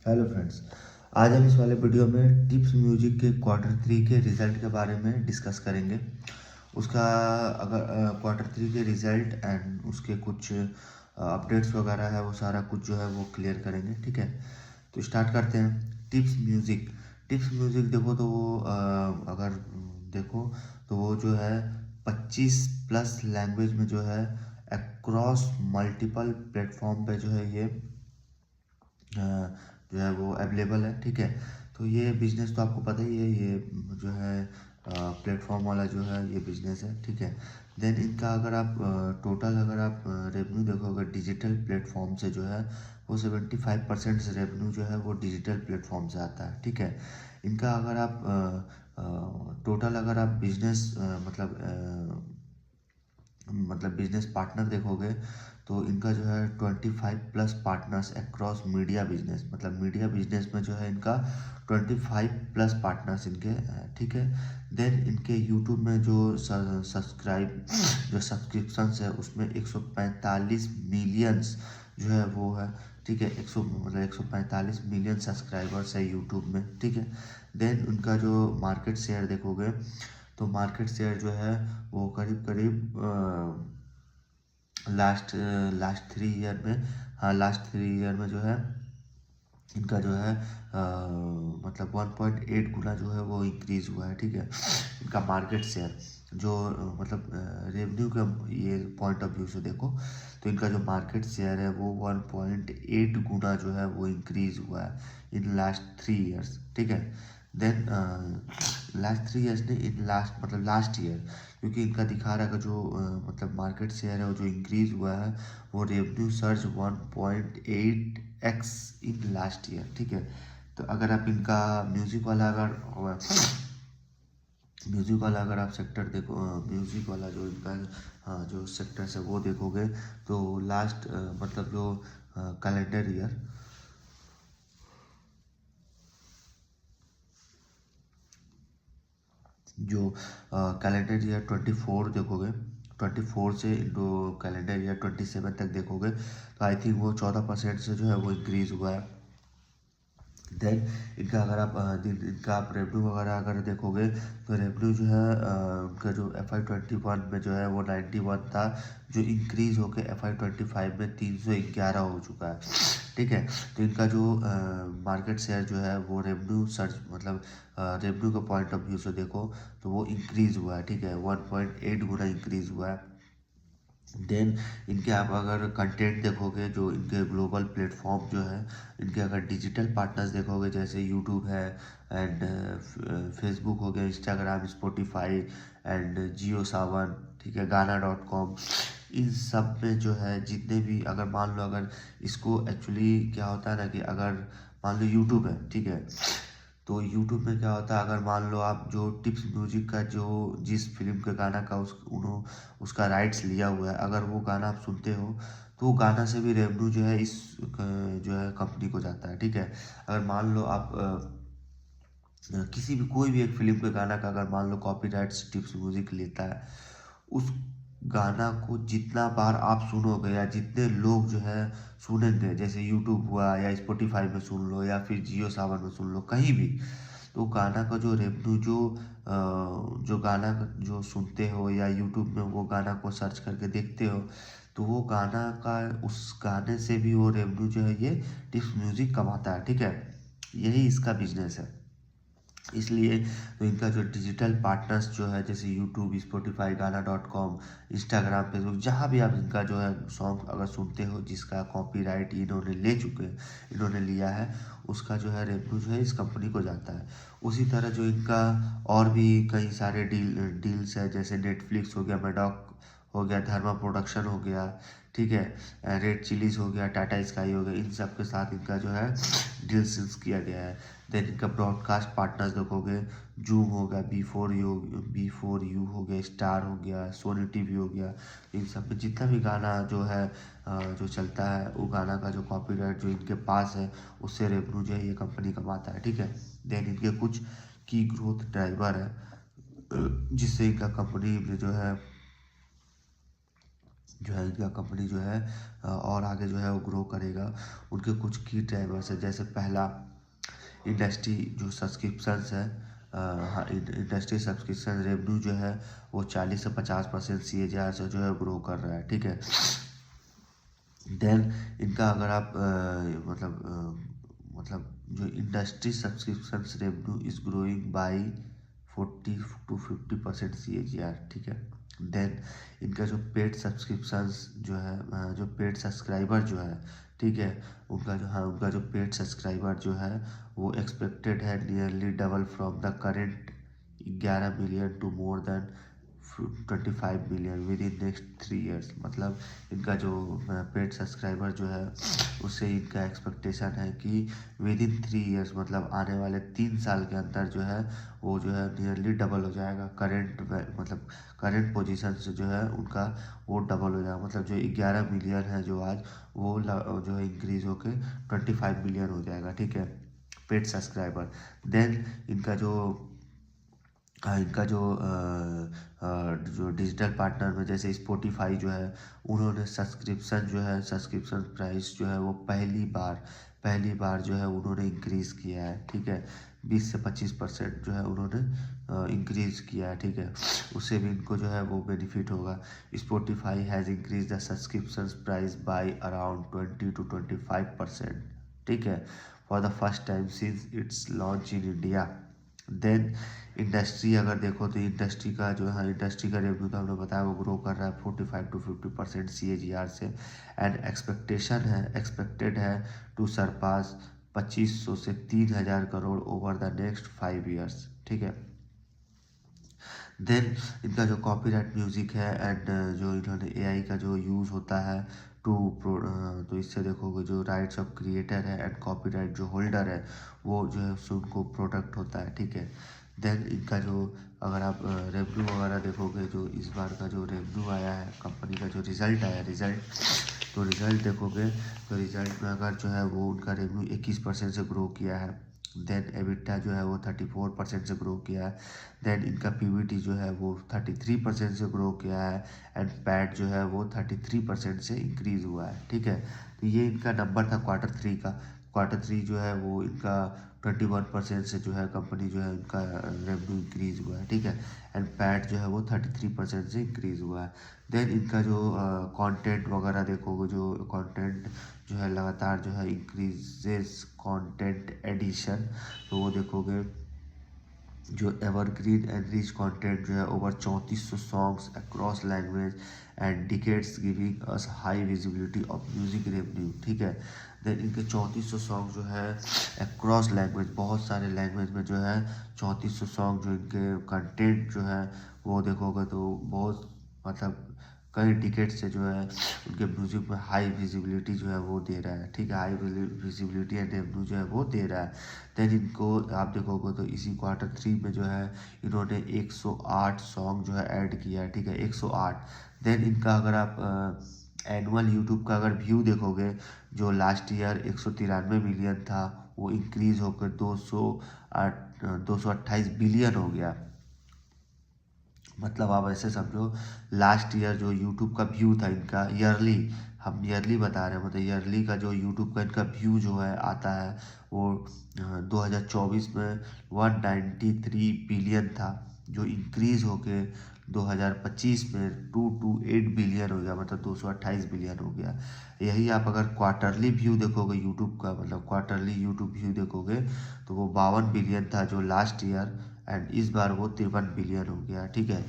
Hello friends. आज हम इस वाले वीडियो में टिप्स म्यूजिक के क्वार्टर 3 के रिज़ल्ट के बारे में डिस्कस करेंगे। उसका अगर क्वार्टर 3 के रिज़ल्ट एंड उसके कुछ अपडेट्स वगैरह है, वो सारा कुछ जो है वो क्लियर करेंगे। ठीक है, तो स्टार्ट करते हैं। टिप्स म्यूजिक देखो तो वो अगर देखो तो वो जो है 25+ लैंग्वेज में जो है अक्रॉस मल्टीपल प्लेटफॉर्म पे जो है ये जो है वो अवेलेबल है। ठीक है, तो ये बिजनेस तो आपको पता ही है, ये जो है प्लेटफॉर्म वाला जो है ये बिजनेस है। ठीक है, देन इनका अगर आप टोटल अगर आप रेवेन्यू देखोगे डिजिटल प्लेटफॉर्म से जो है वो 75% से रेवेन्यू जो है वो डिजिटल प्लेटफॉर्म से आता है। ठीक है, इनका अगर आप टोटल अगर आप बिजनेस मतलब बिजनेस पार्टनर देखोगे तो इनका जो है 25+ पार्टनर्स अक्रॉस मीडिया बिजनेस, मतलब मीडिया बिजनेस में जो है इनका 25+ पार्टनर्स इनके हैं। ठीक है, देन इनके यूट्यूब में जो सब्सक्रिप्शंस है उसमें 145 मिलियंस जो है वो है। ठीक है, 145 मिलियन सब्सक्राइबर्स है यूट्यूब में। ठीक है, देन उनका जो मार्केट शेयर देखोगे तो मार्केट शेयर जो है वो करीब करीब लास्ट लास्ट 3 ईयर में, हाँ लास्ट 3 ईयर में जो है इनका जो है मतलब 1.8 गुना जो है वो इंक्रीज हुआ है। ठीक है, इनका मार्केट शेयर जो मतलब रेवेन्यू का ये पॉइंट ऑफ व्यू से देखो तो इनका जो मार्केट शेयर है वो 1.8 गुना जो है वो इंक्रीज हुआ है इन लास्ट 3 ईयर्स। ठीक है, देन लास्ट 3 ईयर्स ने इन लास्ट ईयर, क्योंकि इनका दिखा रहा है कि जो मतलब मार्केट शेयर है वो जो इंक्रीज हुआ है वो revenue surge 1.8x in last year. ठीक है, तो अगर आप इनका म्यूजिक वाला अगर आप सेक्टर देखो, म्यूजिक वाला जो इनका हाँ जो सेक्टर्स है वो देखोगे तो लास्ट मतलब जो कैलेंडर ईयर जो कैलेंडर ईयर 24 देखोगे, 24 से इंटू कैलेंडर ईयर 27 तक देखोगे तो आई थिंक वो 14% से जो है वो इंक्रीज हुआ है। देन इनका अगर आप इनका आप रेवेन्यू वगैरह अगर देखोगे तो रेवेन्यू जो है उनका जो FY21 में जो है वो 91 था, जो इंक्रीज होकर FY25 में 311 हो चुका है। ठीक है, तो इनका जो मार्केट शेयर जो है वो रेवेन्यू सर्च मतलब रेवेन्यू का पॉइंट ऑफ व्यू से देखो तो वो इंक्रीज हुआ है। ठीक है, 1.8 गुना इंक्रीज हुआ है। देन इनके आप अगर कंटेंट देखोगे जो इनके ग्लोबल प्लेटफॉर्म जो है, इनके अगर डिजिटल पार्टनर्स देखोगे जैसे यूट्यूब है एंड फेसबुक हो गया, इंस्टाग्राम, स्पॉटिफाई एंड जियो सावन, ठीक है, गाना.com, इन सब में जो है जितने भी अगर मान लो अगर इसको एक्चुअली क्या होता है ना कि अगर मान लो यूट्यूब है, ठीक है, तो यूट्यूब में क्या होता है अगर मान लो आप जो टिप्स म्यूजिक का जो जिस फिल्म के गाना का उसका राइट्स लिया हुआ है, अगर वो गाना आप सुनते हो तो वो गाना से भी रेवेन्यू जो है इस जो है कंपनी को जाता है। ठीक है, अगर मान लो आप किसी भी कोई भी एक फिल्म के गाना का अगर मान लो कॉपीराइट्स टिप्स म्यूजिक लेता है, उस गाना को जितना बार आप सुनोगे या जितने लोग जो है सुनेंगे, जैसे यूट्यूब हुआ या स्पॉटिफाई में सुन लो या फिर जियो सावन में सुन लो कहीं भी, तो गाना का जो रेवेन्यू जो गाना जो सुनते हो या यूट्यूब में वो गाना को सर्च करके देखते हो तो वो गाना का उस गाने से भी वो रेवेन्यू जो है ये टिप्स म्यूजिक कमाता है। ठीक है, यही इसका बिजनेस है। इसलिए तो इनका जो डिजिटल पार्टनर्स जो है जैसे यूट्यूब, स्पॉटिफाई, गाना.com, इंस्टाग्राम, फेसबुक, जहाँ भी आप इनका जो है सॉन्ग अगर सुनते हो जिसका कॉपीराइट इन्होंने लिया है, उसका जो है रेवेन्यू जो है इस कंपनी को जाता है। उसी तरह जो इनका और भी कई सारे डील्स है, जैसे नेटफ्लिक्स हो गया, मेडॉक हो गया, धर्मा प्रोडक्शन हो गया, ठीक है, रेड चिलीज हो गया, टाटा स्काई हो गया, इन सब के साथ इनका जो है डील्स किया गया है। देन इनका ब्रॉडकास्ट पार्टनर्स देखोगे, जूम हो गया, बी फोर यू हो गया, स्टार हो गया, सोनी टीवी हो गया, इन सब में जितना भी गाना जो है जो चलता है वो गाना का जो कॉपीराइट जो इनके पास है उससे रेवेन्यू जो है ये कंपनी कमाता है। ठीक है, देन इनके कुछ की ग्रोथ ड्राइवर है जिससे इनका कंपनी में जो है जो है इनका कंपनी जो है और आगे जो है वो ग्रो करेगा। उनके कुछ की ड्राइवर्स है, जैसे पहला इंडस्ट्री जो सब्सक्रिप्शंस है, हाँ इंडस्ट्री सब्सक्रिप्शन रेवेन्यू जो है वो 40 से 50% CAGR से जो है ग्रो कर रहा है, ठीक है। देन इनका अगर आप मतलब जो industry subscription revenue is growing by 40 to 50% CAGR, ठीक है। देन इनका जो पेड सब्सक्रिप्शंस जो है जो पेड सब्सक्राइबर जो है, ठीक है, उनका जो पेड सब्सक्राइबर जो है वो एक्सपेक्टेड है nearly double from the current 11 million to more than 25 million within next 3 years. मतलब इनका जो पेड सब्सक्राइबर जो है उससे इनका एक्सपेक्टेशन है कि विद इन 3 ईयर्स मतलब आने वाले 3 साल के अंदर जो है वो जो है नियरली डबल हो जाएगा। मतलब करेंट पोजीशन से जो है उनका वो डबल हो जाएगा। मतलब जो 11 मिलियन है जो आज वो जो है इंक्रीज होके 25 मिलियन हो जाएगा, ठीक है, पेड सब्सक्राइबर। देन इनका जो इनका जो डिजिटल पार्टनर में जैसे स्पॉटिफाई जो है उन्होंने सब्सक्रिप्शन प्राइस जो है वो पहली बार जो है उन्होंने इंक्रीज़ किया है, ठीक है। 20 से 25% जो है उन्होंने इंक्रीज़ किया है, ठीक है। उससे भी इनको जो है वो बेनिफिट होगा। Spotify has increase the subscription price by around 20 to 25%, ठीक है, for the first time since its launch in India. Then industry अगर देखो तो इंडस्ट्री का जो है इंडस्ट्री का रेवेन्यू तो हमने बताया वो ग्रो कर रहा है 45 to 50% CAGR से। एंड एक्सपेक्टेड है टू सरपास 2500 से 3000 crore over the next 5 years, ठीक है। देन इनका जो कॉपीराइट म्यूज़िक है एंड जो इन्होंने AI का जो यूज़ होता है तो इससे देखोगे जो राइट्स ऑफ क्रिएटर है एंड कॉपीराइट जो होल्डर है वो जो है उससे उनको प्रोटेक्ट होता है, ठीक है। देन इनका जो अगर आप रेवेन्यू वगैरह देखोगे जो इस बार का जो रेवेन्यू आया है कंपनी का जो रिज़ल्ट देखोगे तो रिज़ल्ट में अगर जो है वो उनका रेवेन्यू 21% से ग्रो किया है। देन एबिटा जो है वो 34% से ग्रो किया है। देन इनका PBT जो है वो 33% से ग्रो किया है एंड पैट जो है वो 33% से इंक्रीज़ हुआ है, ठीक है। तो ये इनका नंबर था Q3 का। Q3 जो है वो इनका 21% से जो है कंपनी जो है उनका रेवेन्यू इंक्रीज़ हुआ है, ठीक है। एंड पैट जो है वो 33% से इंक्रीज़ हुआ है। देन इनका जो कंटेंट वगैरह देखोगे जो कंटेंट जो है लगातार जो है इंक्रीजेस कंटेंट एडिशन, तो वो देखोगे जो एवरग्रीन एंड रिच कंटेंट जो है over 3400 songs across language and decades giving us high visibility of music revenue, ठीक है। देन इनके 3400 सॉन्ग जो है अक्रॉस लैंग्वेज बहुत सारे लैंग्वेज में जो है 3400 सॉन्ग जो इनके कंटेंट जो है वो देखोगे तो बहुत मतलब कई टिकट से जो है उनके म्यूजिक में हाई विजिबिलिटी जो है वो दे रहा है, ठीक है। हाई विजिबिलिटी एंड रेवेन्यू जो है वो दे रहा है। देन इनको आप देखोगे तो इसी Q3 में जो है इन्होंने 108 सॉन्ग जो है ऐड किया है, ठीक है, 108। देन इनका अगर आप एनुअल यूट्यूब का अगर व्यू देखोगे जो लास्ट ईयर 193 मिलियन था वो इंक्रीज होकर 228 बिलियन हो गया। मतलब आप ऐसे समझो लास्ट ईयर जो यूट्यूब का व्यू था इनका ईयरली, हम ईयरली बता रहे हैं, मतलब ईयरली का जो यूट्यूब का इनका व्यू जो है आता है वो 2024 में 193 बिलियन था जो इंक्रीज होके 2025 में 228 बिलियन हो गया, मतलब 228 बिलियन हो गया। यही आप अगर क्वार्टरली व्यू देखोगे यूट्यूब का, मतलब क्वार्टरली यूट्यूब व्यू देखोगे तो वो 52 बिलियन था जो लास्ट ईयर एंड इस बार वो 53 बिलियन हो गया, ठीक है।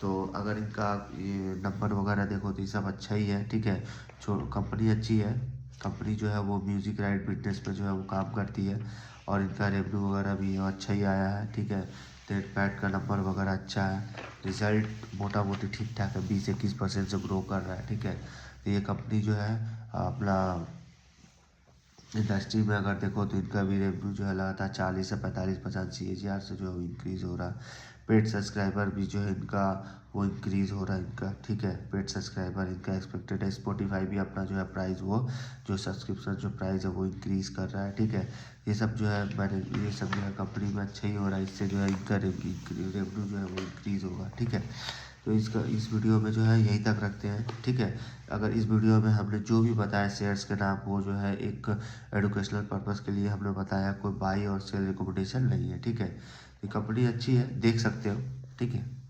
तो अगर इनका ये नंबर वगैरह देखो तो ये सब अच्छा ही है, ठीक है। कंपनी अच्छी है, कंपनी जो है वो म्यूज़िक राइट बिजनेस पे जो है वो काम करती है और इनका रेवेन्यू वगैरह भी अच्छा ही आया है, ठीक है। डेट पैट का नंबर वगैरह अच्छा है, रिजल्ट मोटा मोटी ठीक ठाक है, 20-21% से ग्रो कर रहा है, ठीक है। तो ये कंपनी जो है अपना इंडस्ट्री में अगर देखो तो इनका भी रेवेन्यू जो है लगातार 40 से 45% CAGR से जो है वो इंक्रीज़ हो रहा है। पेड सब्सक्राइबर भी जो है इनका वो इंक्रीज़ हो रहा है इनका, ठीक है। पेड सब्सक्राइबर इनका एक्सपेक्टेड है। स्पॉटिफाई भी अपना जो है प्राइस वो जो सब्सक्रिप्शन जो प्राइस है वो इंक्रीज़ कर रहा है, ठीक है। ये सब जो है ये सब जो है कंपनी में अच्छा ही हो रहा है, इससे जो है इनका रेवेन्यू जो है वो इंक्रीज़ होगा, ठीक है। तो इस वीडियो में जो है यहीं तक रखते हैं, ठीक है। अगर इस वीडियो में हमने जो भी बताया शेयर्स के नाम, वो जो है एक एडुकेशनल पर्पज़ के लिए हमने बताया, कोई बाई और सेल रिकमेंडेशन नहीं है, ठीक है। ये कंपनी अच्छी है, देख सकते हो, ठीक है।